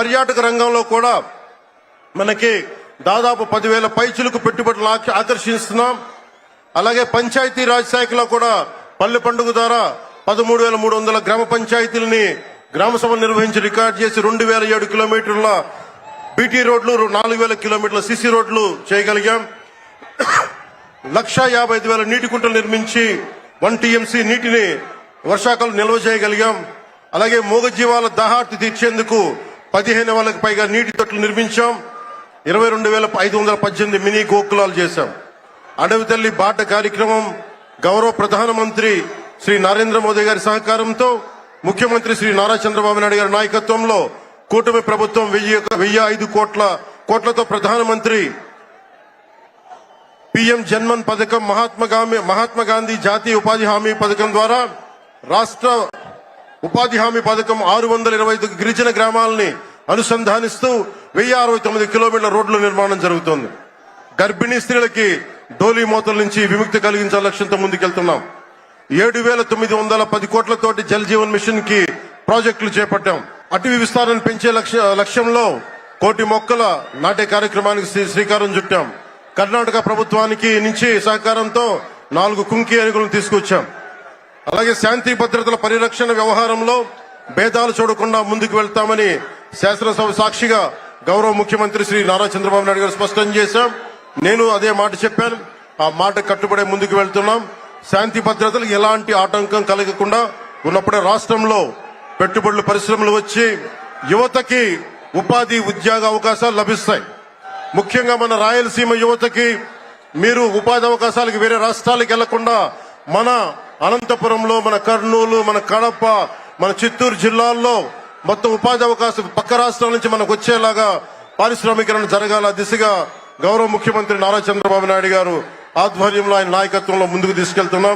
పర్యాటక రంగంలో కూడా మనకి దాదాపు 10,000 పైచులకు పెట్టుబడులు ఆకర్షిస్తున్నాం. అలాగే పంచాయతీ రాజ్ శాఖలో కూడా పల్లె పండుగ ద్వారా 13,300 గ్రామ పంచాయతీలని గ్రామ సభలు నిర్వహించి రికార్డు చేసి 2,007 కిలోమీటర్ల బీటీ రోడ్లు, 4,000 కిలోమీటర్ల సిసి రోడ్లు చేయగలిగాం. 1,55,000 నీటి కుంటలు నిర్మించి 1 టీఎంసీ నీటిని వర్షాకాలం నిల్వ చేయగలిగాం. అలాగే మూగజీవాల దాహార్తి తీర్చేందుకు 15,000కు పైగా నీటి తొట్లు నిర్మించాం. 22,518 మినీ గోకులాలు చేశాం. అడవి తల్లి బాట కార్యక్రమం గౌరవ ప్రధానమంత్రి శ్రీ నరేంద్ర మోదీ గారి సహకారంతో ముఖ్యమంత్రి శ్రీ నారా చంద్రబాబు నాయుడు గారి నాయకత్వంలో కూటమి ప్రభుత్వం 1,005 కోట్లతో ప్రధానమంత్రి పిఎం జన్మన్ పథకం, మహాత్మా గాంధీ జాతీయ ఉపాధి హామీ పథకం ద్వారా రాష్ట్ర ఉపాధి హామీ పథకం 625 గిరిజన గ్రామాలని అనుసంధానిస్తూ 1,069 కిలోమీటర్ల రోడ్ల నిర్మాణం జరుగుతోంది. గర్భిణీ స్త్రీలకి డోలీ మోతల నుంచి విముక్తి కలిగించాల లక్ష్యంతో ముందుకెళ్తున్నాం. 7,910 కోట్లతోటి జల్ జీవన్ మిషన్ కి ప్రాజెక్టులు చేపట్టాం. అటవీ విస్తారాన్ని పెంచే లక్ష్యంలో 1 కోటి మొక్కల నాటే కార్యక్రమానికి శ్రీకారం చుట్టాం. కర్ణాటక ప్రభుత్వానికి నుంచి సహకారంతో 4 కుంకి ఏనుగులను తీసుకొచ్చాం. అలాగే శాంతి భద్రతల పరిరక్షణ వ్యవహారంలో భేదాలు చూడకుండా ముందుకు వెళ్తామని శాసనసభ సాక్షిగా గౌరవ ముఖ్యమంత్రి శ్రీ నారా చంద్రబాబు నాయుడు గారు స్పష్టం చేశాం. నేను అదే మాట చెప్పాను. ఆ మాట కట్టుబడే ముందుకు వెళ్తున్నాం. శాంతి భద్రతలకు ఎలాంటి ఆటంకం కలగకుండా ఉన్నప్పుడే రాష్ట్రంలో పెట్టుబడులు, పరిశ్రమలు వచ్చి యువతకి ఉపాధి, ఉద్యోగ అవకాశాలు లభిస్తాయి. ముఖ్యంగా మన రాయలసీమ యువతకి మీరు ఉపాధి అవకాశాలకు వేరే రాష్ట్రాలకు వెళ్లకుండా మన అనంతపురంలో, మన కర్నూలు, మన కడప, మన చిత్తూరు జిల్లాల్లో మొత్తం ఉపాధి అవకాశం పక్క రాష్ట్రాల నుంచి మనకు వచ్చేలాగా పారిశ్రామికరణ జరగాల దిశగా గౌరవ ముఖ్యమంత్రి నారా చంద్రబాబు నాయుడు గారు ఆధ్వర్యంలో, ఆయన నాయకత్వంలో ముందుకు తీసుకెళ్తున్నాం.